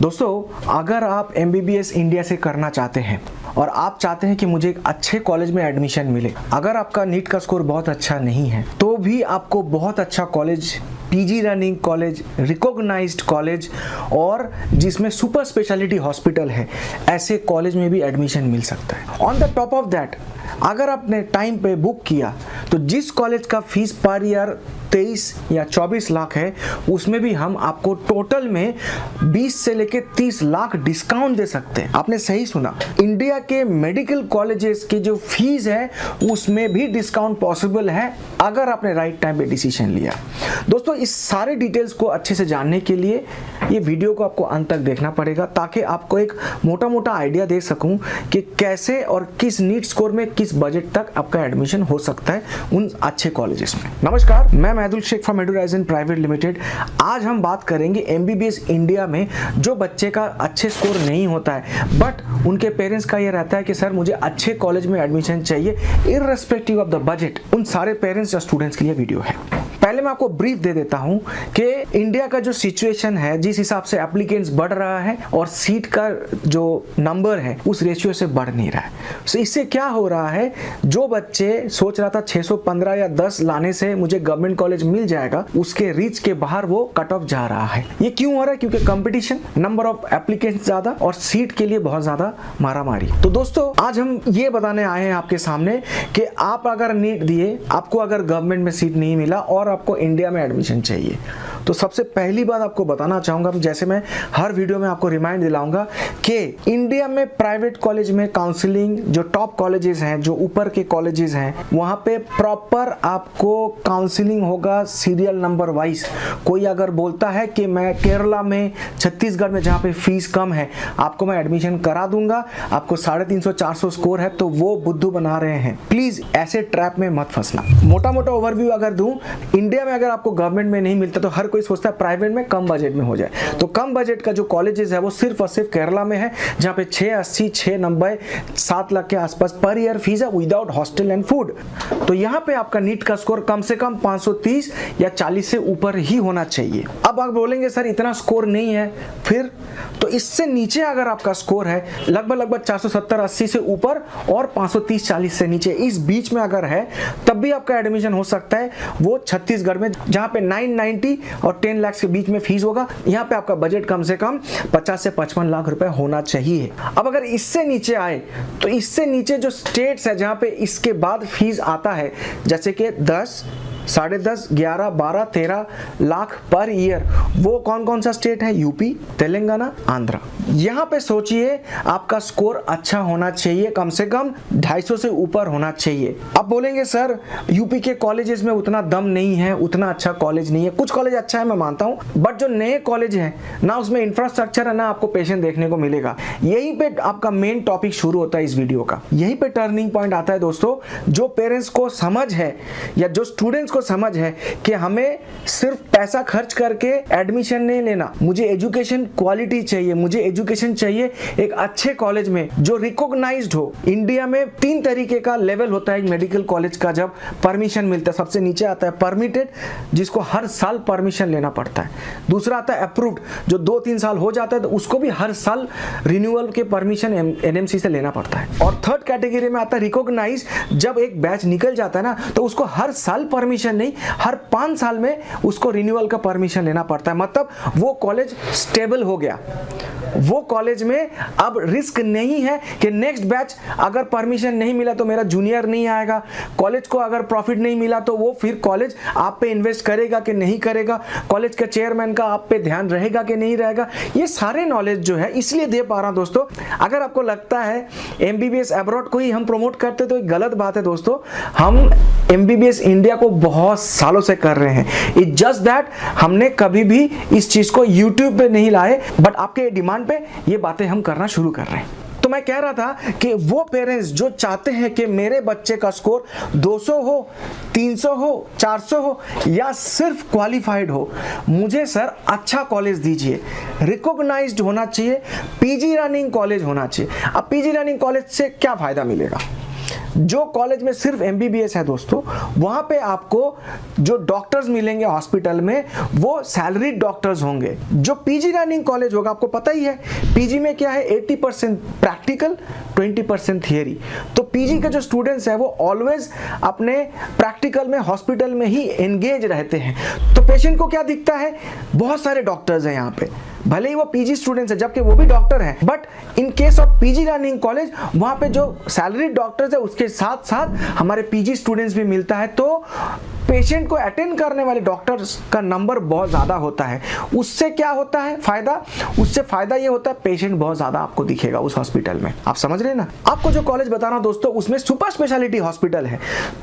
दोस्तों, अगर आप MBBS इंडिया से करना चाहते हैं और आप चाहते हैं कि मुझे एक अच्छे कॉलेज में एडमिशन मिले, अगर आपका नीट का स्कोर बहुत अच्छा नहीं है तो भी आपको बहुत अच्छा college, PG running college, recognised college और जिसमें सुपर स्पेशलिटी हॉस्पिटल है, ऐसे कॉलेज में भी एडमिशन मिल सकता है। On the top of that, अगर आपने टाइम पे बुक किया तो जिस कॉलेज का फीस पर ईयर 23 या 24 लाख है, उसमें भी हम आपको टोटल में 20 से लेके 30 लाख डिस्काउंट दे सकते हैं। आपने सही सुना, इंडिया के मेडिकल कॉलेजेस की जो फीस है उसमें भी डिस्काउंट पॉसिबल है अगर आपने राइट टाइम पे डिसीजन लिया। दोस्तों, इस सारे डिटेल्स को अच्छे से जानने के लिए ये वीडियो को आपको अंत तक देखना पड़ेगा, ताकि आपको एक मोटा मोटा आइडिया दे सकूं कि कैसे और किस नीट स्कोर में किस बजट तक आपका एडमिशन हो सकता है उन अच्छे कॉलेजेस में। नमस्कार, मैं Mahdul Sheikh from Edurizon private limited. आज हम बात करेंगे MBBS इंडिया में जो बच्चे का अच्छे स्कोर नहीं होता है बट उनके पेरेंट्स का ये रहता है कि सर मुझे अच्छे कॉलेज में एडमिशन चाहिए इररिस्पेक्टिव ऑफ द बजट, उन सारे पेरेंट्स या स्टूडेंट्स के लिए वीडियो है। पहले मैं आपको ब्रीफ दे देता हूं कि इंडिया का जो सिचुएशन है, जिस हिसाब से एप्लीकेंट्स बढ़ रहा है और सीट का जो नंबर है उस रेशियो से बढ़ नहीं रहा है। तो इससे क्या हो रहा है, जो बच्चे सोच रहा था 615 या 10 लाने से मुझे गवर्नमेंट कॉलेज मिल जाएगा, उसके रीच के बाहर वो कट ऑफ जा रहा है। ये क्यों हो रहा है? क्योंकि कंपटीशन, नंबर ऑफ एप्लीकेंट्स ज्यादा और सीट के लिए बहुत ज्यादा मारामारी। तो दोस्तों, आज हम ये बताने आए हैं आपके सामने कि आप अगर नीट दिए, आपको अगर गवर्नमेंट में सीट नहीं मिला और आपको इंडिया में एडमिशन चाहिए, तो सबसे पहली बात आपको बताना चाहूंगा, जैसे मैं हर वीडियो में आपको रिमाइंड दिलाऊंगा कि इंडिया में प्राइवेट कॉलेज में काउंसलिंग, जो टॉप कॉलेजेस हैं, जो ऊपर के कॉलेजेस हैं, वहां पे प्रॉपर आपको काउंसलिंग होगा सीरियल नंबर वाइज। कोई अगर बोलता है कि मैं केरला में, छत्तीसगढ़ में जहां पे फीस कम है, आपको मैं एडमिशन करा दूंगा, आपको 350-400 स्कोर है, तो वो बुद्धू बना रहे हैं। प्लीज ऐसे ट्रैप में मत फंसना। मोटा मोटा ओवरव्यू अगर दूं, इंडिया में अगर आपको गवर्नमेंट में नहीं मिलता तो हर कोई सोचता है प्राइवेट में कम बजट में हो जाए। तो कम बजट का जो कॉलेजेस है वो सिर्फ और सिर्फ केरला में है, जहां पे 680, 690, 7 लाख के आसपास पर ईयर फीस है विदाउट हॉस्टल एंड फूड। तो यहां पे आपका नीट का स्कोर कम से कम 530 या 40 से ऊपर ही होना चाहिए। अब आप बोलेंगे सर इतना स्कोर नहीं है, फिर तो इससे नीचे अगर आपका स्कोर है लगभग 470-80 से ऊपर और 530-40 से नीचे, इस बीच में अगर है, तब भी आपका एडमिशन हो सकता है वो छत्तीसगढ़ में, जहां पे 990 और 10 लाख के बीच में फीस होगा। यहां पे आपका बजट कम से कम 50 से 55 लाख रुपए होना चाहिए। अब अगर इससे नीचे आए तो इससे नीचे जो स्टेट्स है जहां पे इसके बाद फीस आता है, जैसे कि 10, 10.5, 11, 12, 13 लाख पर ईयर, वो कौन कौन सा स्टेट है? यूपी, तेलंगाना, आंध्रा। यहां पे सोचिए आपका स्कोर अच्छा होना चाहिए, कम से कम 250 से ऊपर होना चाहिए। अब बोलेंगे सर यूपी के कॉलेजेस में उतना दम नहीं है, उतना अच्छा कॉलेज नहीं है। कुछ कॉलेज अच्छा है, मैं मानता हूं, बट जो नए कॉलेज है ना, उसमें इंफ्रास्ट्रक्चर है ना आपको पेशेंट देखने को मिलेगा। यहीं पे आपका मेन टॉपिक शुरू होता है इस वीडियो का, यहीं पे टर्निंग पॉइंट आता है दोस्तों। जो पेरेंट्स को समझ है या जो स्टूडेंट्स को समझ है कि हमें सिर्फ पैसा खर्च करके एडमिशन नहीं लेना, मुझे एजुकेशन क्वालिटी चाहिए, मुझे एजुकेशन चाहिए एक अच्छे कॉलेज में जो रिकॉग्नाइज्ड हो। इंडिया में 3 तरीके का लेवल होता है मेडिकल कॉलेज का जब परमिशन मिलता है। सबसे नीचे आता है परमिटेड, जिसको हर साल परमिशन लेना पड़ता है। दूसरा आता है अप्रूव्ड, जो 2-3 साल हो जाता है तो उसको भी हर साल रिन्यूअल के परमिशन NMC से लेना पड़ता है। और थर्ड कैटेगरी में आता है रिकॉग्नाइज, जब एक बैच निकल जाता है ना तो उसको हर साल परमिशन नहीं, हर 5 साल में उसको रिन्यूअल का परमिशन लेना पड़ता है। मतलब वो कॉलेज स्टेबल हो गया, वो कॉलेज में अब रिस्क नहीं है कि नेक्स्ट बैच अगर परमिशन नहीं मिला तो मेरा जूनियर नहीं आएगा। कॉलेज को अगर प्रॉफिट नहीं मिला तो वो फिर कॉलेज आप पे इन्वेस्ट करेगा कि नहीं करेगा, कॉलेज के चेयरमैन का आप पे ध्यान रहेगा कि नहीं रहेगा। ये सारे नॉलेज जो है इसलिए दे पा रहा हूं दोस्तों। अगर आपको लगता है MBBS अब्रॉड को ही हम प्रमोट करते तो गलत बात है दोस्तों। हम MBBS इंडिया को बहुत सालों से कर रहे हैं। इट्स जस्ट दैट हमने कभी भी इस चीज को YouTube पे नहीं लाए, बट आपके डिमांड पे ये बातें हम करना शुरू कर रहे हैं। तो मैं कह रहा था कि वो पेरेंट्स जो चाहते हैं कि मेरे बच्चे का स्कोर 200 हो, 300 हो, 400 हो या सिर्फ क्वालिफाइड हो, मुझे सर अच्छा कॉलेज दीजिए, रिकॉग्नाइज्ड होना चाहिए, PG रनिंग कॉलेज होना चाहिए। अब PG रनिंग कॉलेज से क्या फायदा मिलेगा? जो कॉलेज में सिर्फ MBBS है दोस्तों, वहां पे आपको जो डॉक्टर्स मिलेंगे हॉस्पिटल में वो सैलरीड डॉक्टर्स होंगे। जो पीजी रनिंग कॉलेज होगा, आपको पता ही है पीजी में क्या है, 80% प्रैक्टिकल 20% थियरी। तो पीजी के जो स्टूडेंट्स हैं वो ऑलवेज अपने प्रैक्टिकल में हॉस्पिटल में ही एंगेज रहते हैं। तो पेशेंट को क्या दिखता है, बहुत सारे डॉक्टर्स हैं यहाँ पे, भले ही वो पीजी स्टूडेंट्स है जबकि वो भी डॉक्टर हैं, but in case of PG running college वहां पे जो सैलरीड डॉक्टर्स है उसके साथ साथ हमारे पीजी स्टूडेंट्स भी मिलता है। तो पेशेंट को अटेंड करने वाले डॉक्टर्स का नंबर बहुत ज़्यादा होता है। उससे क्या होता है फायदा, उससे फायदा ये होता है पेशेंट बहुत ज़्यादा आपको दिखेगा उस हॉस्पिटल में। आप समझ रहे हैं ना। आपको जो कॉलेज बता रहा हूं दोस्तों उसमें सुपर स्पेशलिटी हॉस्पिटल है।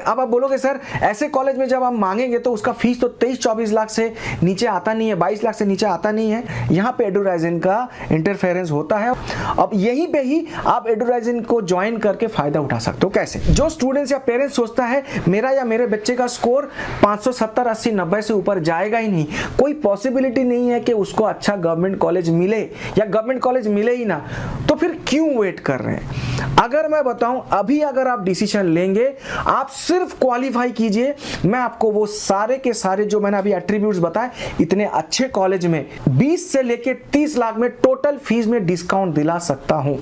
अब आप बोलोगे सर ऐसे कॉलेज में जब आप मांगेंगे तो उसका फीस तो 23-24 लाख से नीचे आता नहीं है, 22 लाख से नीचे आता नहीं है। यहाँ पे एडुराइजन का इंटरफेरेंस होता है। अब यहीं पे ही आप एडुराइजन को ज्वाइन करके फायदा उठा सकते हो। कैसे? जो स्टूडेंट्स या पेरेंट्स सोचता है मेरा या मेरे बच्चे का स्कोर 570, 80, 90 से ऊपर जाएगा ही नहीं, कोई पॉसिबिलिटी नहीं है कि उसको अच्छा गवर्नमेंट कॉलेज मिले या गवर्नमेंट कॉलेज मिले ही ना, तो फिर क्यों वेट कर रहे हैं? अगर मैं बताऊं अभी अगर आप डिसीजन लेंगे, आप सिर्फ क्वालिफाई कीजिए, मैं आपको वो सारे के सारे जो मैंने अभी एट्रीब्यूट्स बताए इतने अच्छे कॉलेज में 20 से लेके 30 लाख में टोटल फीस में डिस्काउंट दिला सकता हूं।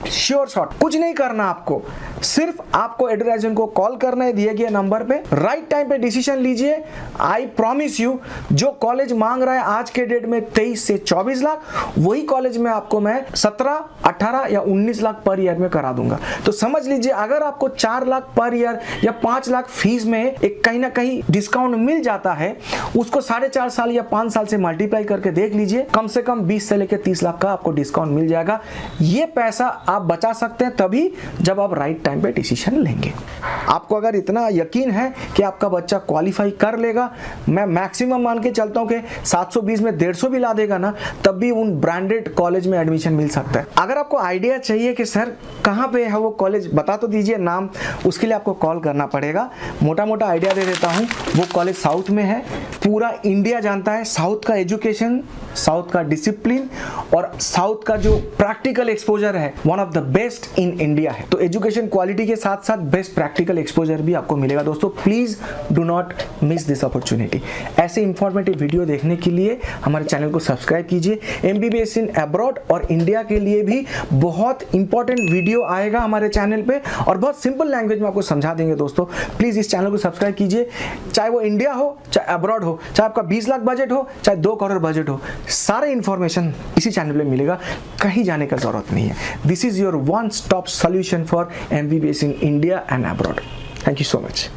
श्योर शॉट, कुछ नहीं करना आपको, सिर्फ आपको एडुराइजन को कॉल करना है दिए गए नंबर पे, राइट टाइम पे डिसीजन लीजिए। आई प्रॉमिस यू जो कॉलेज मांग रहा है आज के डेट में 23 से 24 लाख, वही कॉलेज में आपको मैं 17, 18 या 19 लाख पर ईयर में करा दूंगा। तो समझ लीजिए अगर आपको 4 लाख पर ईयर या 5 लाख फीस में एक कहीं ना कहीं डिस्काउंट मिल जाता है, उसको 4.5 साल या 5 साल से मल्टीप्लाई करके देख लीजिए, कम से कम 20 से लेकर 30 लाख का आपको डिस्काउंट मिल जाएगा। ये पैसा आप बचा सकते हैं तभी जब आप राइट टाइम पे डिसीजन लेंगे। आपको अगर इतना यकीन है कि आपका बच्चा क्वालिफाई कर लेगा, मैं मैक्सिमम मान के चलता हूं कि 720 में 150 भी ला देगा ना, तब भी उन ब्रांडेड कॉलेज में एडमिशन मिल सकता है। अगर आपको आइडिया चाहिए कि सर कहां पे है वो कॉलेज, बता तो दीजिए नाम, उसके लिए आपको कॉल करना पड़ेगा। मोटा मोटा आइडिया दे देता हूं, वो कॉलेज साउथ में है, पूरा इंडिया जानता है साउथ का एजुकेशन, साउथ का डिसिप्लिन और साउथ का जो प्रैक्टिकल एक्सपोजर है one of the best in India है। तो एजुकेशन क्वालिटी के साथ साथ बेस्ट प्रैक्टिकल एक्सपोजर भी आपको मिलेगा। दोस्तों please do not miss this opportunity. ऐसे इंफॉर्मेटिव वीडियो देखने के लिए हमारे चैनल को सब्सक्राइब कीजिए। MBBS इन अब्रॉड और इंडिया के लिए भी बहुत इंपॉर्टेंट वीडियो आएगा हमारे चैनल पे और बहुत सिंपल लैंग्वेज में आपको समझा देंगे। दोस्तों प्लीज इस चैनल को सब्सक्राइब कीजिए, चाहे वो इंडिया हो चाहे अब्रॉड हो, चाहे आपका 20 लाख बजट हो चाहे 2 करोड़ बजट हो, सारे इंफॉर्मेशन इसी चैनल पे मिलेगा, कहीं जाने का जरूरत नहीं है। This is your one stop solution for MBBS in India and abroad. Thank you so much.